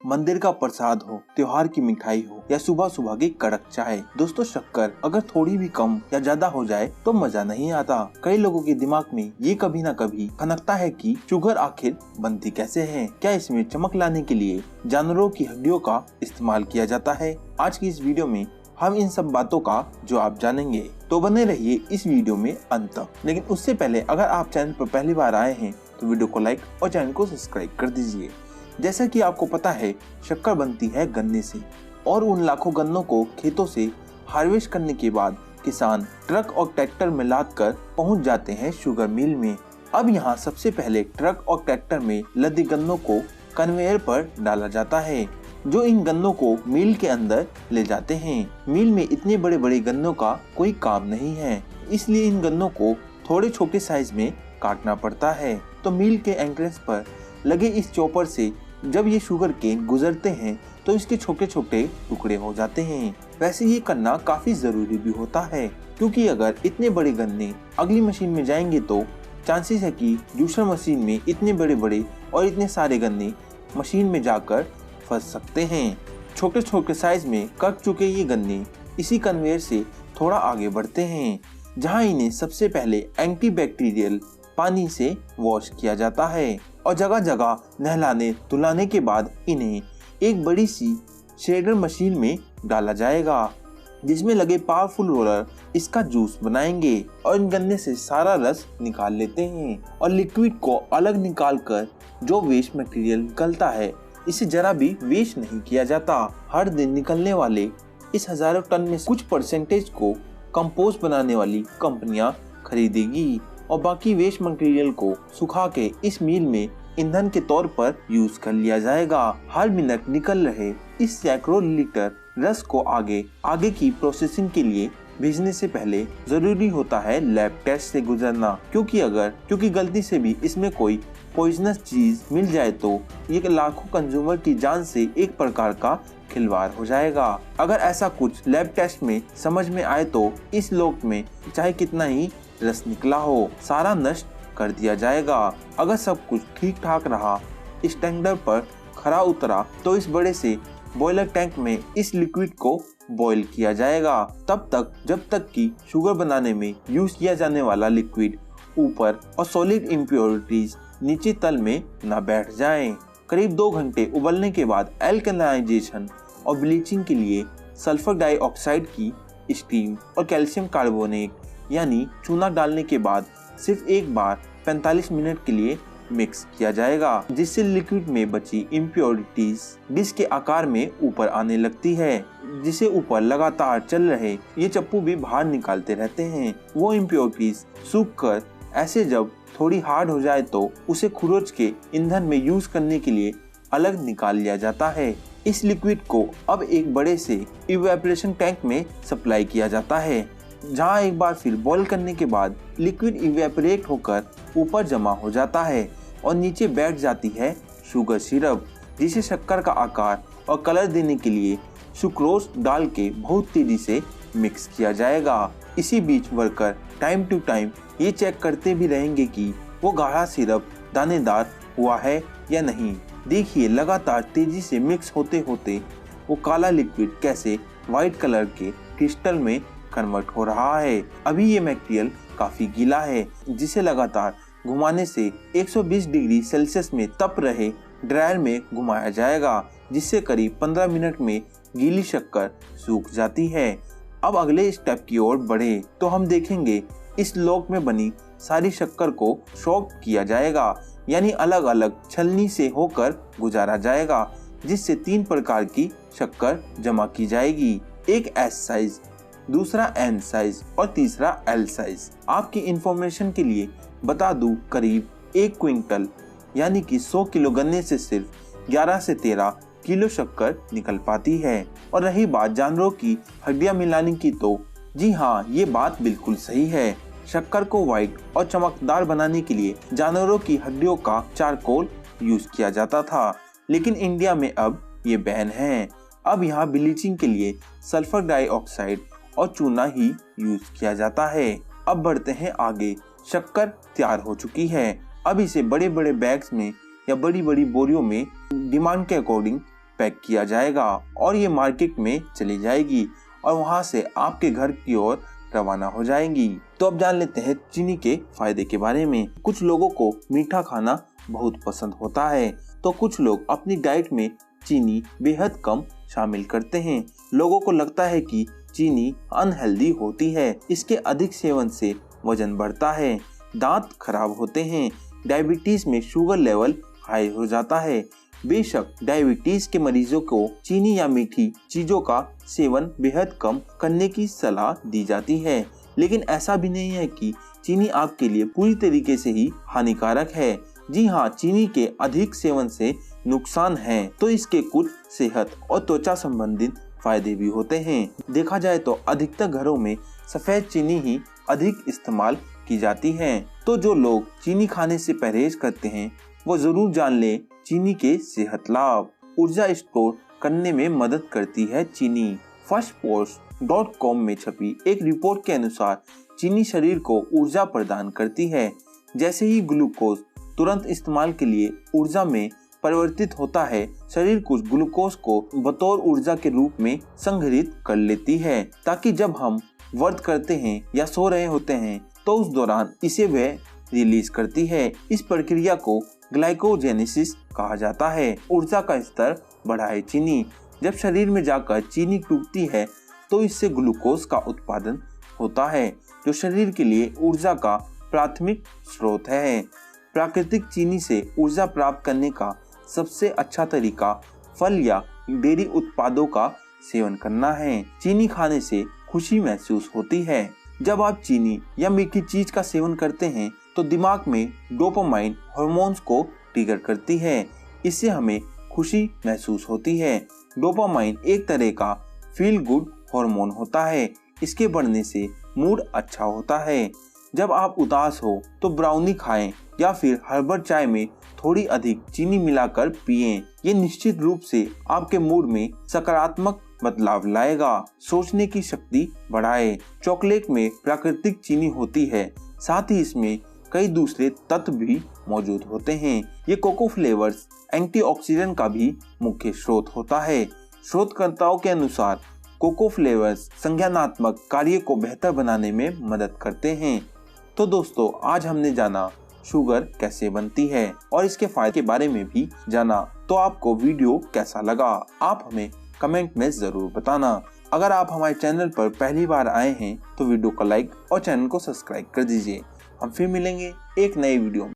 मंदिर का प्रसाद हो, त्योहार की मिठाई हो या सुबह सुबह की कड़क चाय। दोस्तों, शक्कर अगर थोड़ी भी कम या ज्यादा हो जाए तो मजा नहीं आता। कई लोगों के दिमाग में ये कभी ना कभी खनकता है कि शुगर आखिर बनती कैसे है। क्या इसमें चमक लाने के लिए जानवरों की हड्डियों का इस्तेमाल किया जाता है? आज की इस वीडियो में हम इन सब बातों का जवाब जानेंगे, तो बने रहिए इस वीडियो में अंत तक। लेकिन उससे पहले अगर आप चैनल पर पहली बार आए हैं तो वीडियो को लाइक और चैनल को सब्सक्राइब कर दीजिए। जैसा कि आपको पता है, शक्कर बनती है गन्ने से और उन लाखों गन्नों को खेतों से हार्वेस्ट करने के बाद किसान ट्रक और ट्रैक्टर में लाद कर पहुँच जाते हैं शुगर मिल में। अब यहाँ सबसे पहले ट्रक और ट्रैक्टर में लदे गन्नों को कन्वेयर पर डाला जाता है, जो इन गन्नों को मिल के अंदर ले जाते हैं। मिल में इतने बड़े बड़े गन्नों का कोई काम नहीं है, इसलिए इन गन्नों को थोड़े छोटे साइज में काटना पड़ता है। तो मिल के एंट्रेंस पर लगे इस चॉपर से जब ये शुगर केन गुजरते हैं तो इसके छोटे छोटे टुकड़े हो जाते हैं। वैसे ये करना काफी जरूरी भी होता है, क्योंकि अगर इतने बड़े गन्ने अगली मशीन में जाएंगे तो चांसेस है कि जूसर मशीन में इतने बड़े बड़े और इतने सारे गन्ने मशीन में जाकर फंस सकते हैं। छोटे छोटे साइज में कट चुके ये गन्ने इसी कन्वेयर से थोड़ा आगे बढ़ते हैं, जहां इन्हें सबसे पहले एंटीबैक्टीरियल पानी से वॉश किया जाता है और जगह जगह नहलाने धुलाने के बाद इन्हें एक बड़ी सी शेडर मशीन में डाला जाएगा, जिसमें लगे पावरफुल रोलर इसका जूस बनाएंगे और इन गन्ने से सारा रस निकाल लेते हैं और लिक्विड को अलग निकाल कर जो वेस्ट मटेरियल निकलता है इसे जरा भी वेस्ट नहीं किया जाता। हर दिन निकलने वाले इस हजारों टन में कुछ परसेंटेज को कंपोस्ट बनाने वाली कंपनियां खरीदेगी और बाकी वेस्ट मटेरियल को सुखा के इस मिल में ईंधन के तौर पर यूज कर लिया जाएगा। हर मिनट निकल रहे इस सैकड़ों लीटर रस को आगे की प्रोसेसिंग के लिए भेजने से पहले जरूरी होता है लैब टेस्ट से गुजरना, क्योंकि गलती से भी इसमें कोई पॉइजनस चीज मिल जाए तो ये लाखों कंज्यूमर की जान से एक प्रकार का खिलवाड़ हो जाएगा। अगर ऐसा कुछ लैब टेस्ट में समझ में आए तो इस लोक में चाहे कितना ही रस निकला हो, सारा नष्ट कर दिया जाएगा। अगर सब कुछ ठीक ठाक रहा, इस टैंकर पर खरा उतरा तो इस बड़े से बॉयलर टैंक में इस लिक्विड को बॉईल किया जाएगा, तब तक जब तक कि शुगर बनाने में यूज किया जाने वाला लिक्विड ऊपर और सॉलिड इम्प्योरिटीज नीचे तल में न बैठ जाएं। करीब 2 घंटे उबलने के बाद एल्कलाइजेशन और ब्लीचिंग के लिए सल्फर डाइऑक्साइड की स्टीम और कैल्शियम कार्बोनेट यानी चूना डालने के बाद सिर्फ एक बार 45 मिनट के लिए मिक्स किया जाएगा, जिससे लिक्विड में बची इम्प्योरिटीज डिश के आकार में ऊपर आने लगती है, जिसे ऊपर लगातार चल रहे ये चप्पू भी बाहर निकालते रहते हैं। वो इम्प्योरिटीज सूख कर ऐसे जब थोड़ी हार्ड हो जाए तो उसे खुरोच के ईंधन में यूज करने के लिए अलग निकाल लिया जाता है। इस लिक्विड को अब एक बड़े से इवेपोरेशन टैंक में सप्लाई किया जाता है, जहां एक बार फिर बॉईल करने के बाद लिक्विड इवेपोरेट होकर ऊपर जमा हो जाता है और नीचे बैठ जाती है शुगर सिरप, जिसे शक्कर का आकार और कलर देने के लिए सुक्रोज डाल के बहुत तेजी से मिक्स किया जाएगा। इसी बीच वर्कर टाइम टू टाइम ये चेक करते भी रहेंगे कि वो गाढ़ा सिरप दानेदार हुआ है या नहीं। देखिए, लगातार तेजी से मिक्स होते होते वो काला लिक्विड कैसे व्हाइट कलर के क्रिस्टल में कन्वर्ट हो रहा है। अभी ये मटेरियल काफी गीला है, जिसे लगातार घुमाने से 120 डिग्री सेल्सियस में तप रहे ड्रायर में घुमाया जाएगा, जिससे करीब 15 मिनट में गीली शक्कर सूख जाती है। अब अगले स्टेप की ओर बढ़े तो हम देखेंगे इस लोक में बनी सारी शक्कर को शॉक किया जाएगा, यानी अलग अलग छलनी से होकर गुजारा जाएगा, जिससे 3 प्रकार की शक्कर जमा की जाएगी। एक एस साइज, दूसरा एन साइज और तीसरा एल साइज। आपकी इंफॉर्मेशन के लिए बता दूं, करीब 1 क्विंटल यानी कि 100 किलो गन्ने से सिर्फ 11 से 13 किलो शक्कर निकल पाती है। और रही बात जानवरों की हड्डियां मिलाने की, तो जी हाँ, ये बात बिल्कुल सही है। शक्कर को व्हाइट और चमकदार बनाने के लिए जानवरों की हड्डियों का चारकोल यूज किया जाता था, लेकिन इंडिया में अब ये बैन है। अब यहाँ ब्लीचिंग के लिए सल्फर डाइऑक्साइड और चूना ही यूज किया जाता है। अब बढ़ते हैं आगे। शक्कर तैयार हो चुकी है, अब इसे बड़े बड़े बैग्स में या बड़ी बड़ी बोरियों में डिमांड के अकॉर्डिंग पैक किया जाएगा और ये मार्केट में चली जाएगी और वहाँ से आपके घर की ओर रवाना हो जाएंगी। तो अब जान लेते हैं चीनी के फायदे के बारे में। कुछ लोगों को मीठा खाना बहुत पसंद होता है, तो कुछ लोग अपनी डाइट में चीनी बेहद कम शामिल करते हैं। लोगों को लगता है कि चीनी अनहेल्दी होती है, इसके अधिक सेवन से वजन बढ़ता है, दांत खराब होते हैं, डायबिटीज में शुगर लेवल हाई हो जाता है। बेशक डायबिटीज के मरीजों को चीनी या मीठी चीजों का सेवन बेहद कम करने की सलाह दी जाती है, लेकिन ऐसा भी नहीं है कि चीनी आपके लिए पूरी तरीके से ही हानिकारक है। जी हाँ, चीनी के अधिक सेवन से नुकसान है, तो इसके कुछ सेहत और त्वचा संबंधित फायदे भी होते हैं। देखा जाए तो अधिकतर घरों में सफेद चीनी ही अधिक इस्तेमाल की जाती है, तो जो लोग चीनी खाने से परहेज करते हैं वो जरूर जान ले चीनी के सेहत लाभ। ऊर्जा स्टोर करने में मदद करती है चीनी। firstpost.com में छपी एक रिपोर्ट के अनुसार चीनी शरीर को ऊर्जा प्रदान करती है। जैसे ही ग्लूकोज तुरंत इस्तेमाल के लिए ऊर्जा में परिवर्तित होता है, शरीर कुछ ग्लूकोज को बतौर ऊर्जा के रूप में संग्रहित कर लेती है, ताकि जब हम व्रत करते हैं या सो रहे होते हैं तो उस दौरान इसे वह रिलीज करती है। इस प्रक्रिया को ग्लाइकोजेनेसिस कहा जाता है। ऊर्जा का स्तर बढ़ाए चीनी। जब शरीर में जाकर चीनी टूटती है तो इससे ग्लूकोज का उत्पादन होता है, जो शरीर के लिए ऊर्जा का प्राथमिक स्रोत है। प्राकृतिक चीनी से ऊर्जा प्राप्त करने का सबसे अच्छा तरीका फल या डेयरी उत्पादों का सेवन करना है। चीनी खाने से खुशी महसूस होती है। जब आप चीनी या मीठी चीज का सेवन करते हैं तो दिमाग में डोपामाइन हार्मोन्स को ट्रिगर करती है। इससे हमें खुशी महसूस होती है। डोपामाइन एक तरह का फील गुड हार्मोन होता है। इसके बढ़ने से मूड अच्छा होता है। जब आप उदास हो तो ब्राउनी खाएं या फिर हर्बल चाय में थोड़ी अधिक चीनी मिलाकर पिएं। ये निश्चित रूप से आपके मूड में सकारात्मक बदलाव लाएगा। सोचने की शक्ति बढ़ाए। चॉकलेट में प्राकृतिक चीनी होती है, साथ ही इसमें कई दूसरे तत्व भी मौजूद होते हैं। ये कोको फ्लेवर्स एंटीऑक्सीडेंट का भी मुख्य स्रोत होता है। शोधकर्ताओं के अनुसार कोको फ्लेवर्स संज्ञानात्मक कार्य को बेहतर बनाने में मदद करते हैं। तो दोस्तों, आज हमने जाना शुगर कैसे बनती है और इसके फायदे के बारे में भी जाना। तो आपको वीडियो कैसा लगा, आप हमें कमेंट में जरूर बताना। अगर आप हमारे चैनल पर पहली बार आए हैं तो वीडियो को लाइक और चैनल को सब्सक्राइब कर दीजिए। हम फिर मिलेंगे एक नए वीडियो में।